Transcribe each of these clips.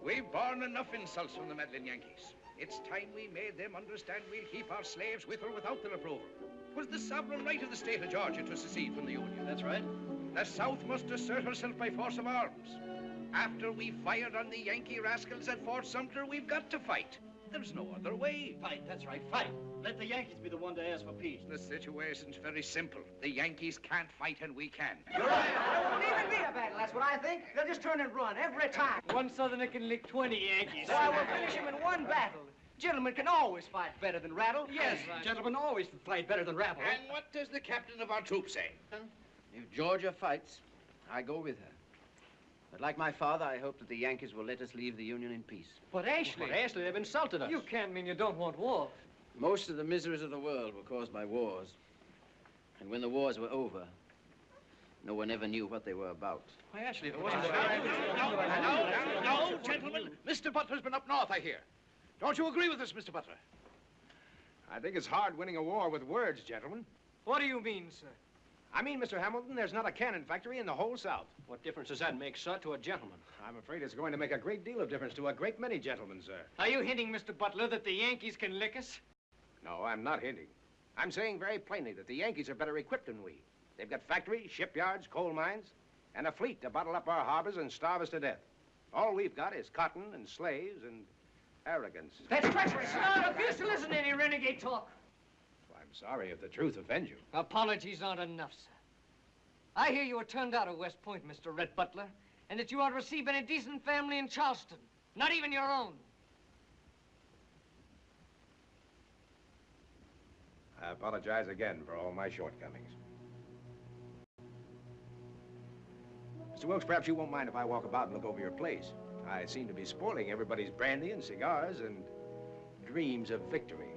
We've borne enough insults from the meddling Yankees. It's time we made them understand we'll keep our slaves with or without their approval. It was the sovereign right of the state of Georgia to secede from the Union. That's right. The South must assert herself by force of arms. After we fired on the Yankee rascals at Fort Sumter, we've got to fight. There's no other way. Fight, that's right, fight. Let the Yankees be the one to ask for peace. The situation's very simple. The Yankees can't fight and we can. You're right. There won't even be a battle, that's what I think. They'll just turn and run every time. One Southerner can lick 20 Yankees. Why, we'll finish him in one battle. Gentlemen can always fight better than rattle. Yes, gentlemen always fight better than rabble. And what does the captain of our troop say? If Georgia fights, I go with her. But like my father, I hope that the Yankees will let us leave the Union in peace. But Ashley... But Ashley, they've insulted us. You can't mean you don't want war. Most of the miseries of the world were caused by wars. And when the wars were over, no one ever knew what they were about. Why, Ashley, if it wasn't... No, gentlemen. Mr. Butler's been up north, I hear. Don't you agree with us, Mr. Butler? I think it's hard winning a war with words, gentlemen. What do you mean, sir? I mean, Mr. Hamilton, there's not a cannon factory in the whole South. What difference does that make, sir, to a gentleman? I'm afraid it's going to make a great deal of difference to a great many gentlemen, sir. Are you hinting, Mr. Butler, that the Yankees can lick us? No, I'm not hinting. I'm saying very plainly that the Yankees are better equipped than we. They've got factories, shipyards, coal mines, and a fleet to bottle up our harbors and starve us to death. All we've got is cotton and slaves and arrogance. That's treacherous. I refuse to listen to any renegade talk. Well, I'm sorry if the truth offends you. Apologies aren't enough, sir. I hear you were turned out of West Point, Mr. Red Butler, and that you aren't received by any decent family in Charleston, not even your own. I apologize again for all my shortcomings. Mr. Wilkes, perhaps you won't mind if I walk about and look over your place. I seem to be spoiling everybody's brandy and cigars and dreams of victory.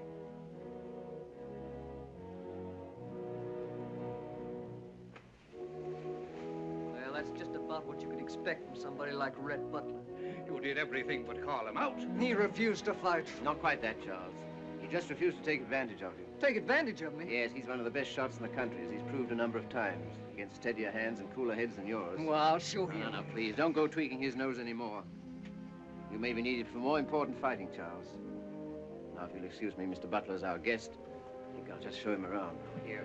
Well, that's just about what you could expect from somebody like Red Butler. You did everything but call him out. He refused to fight. Not quite that, Charles. He just refused to take advantage of you. Take advantage of me? Yes, he's one of the best shots in the country, as he's proved a number of times, against steadier hands and cooler heads than yours. Well, I'll show him. No, please, don't go tweaking his nose anymore. You may be needed for more important fighting, Charles. Now, if you'll excuse me, Mr. Butler's our guest. I think I'll just show him around. Here.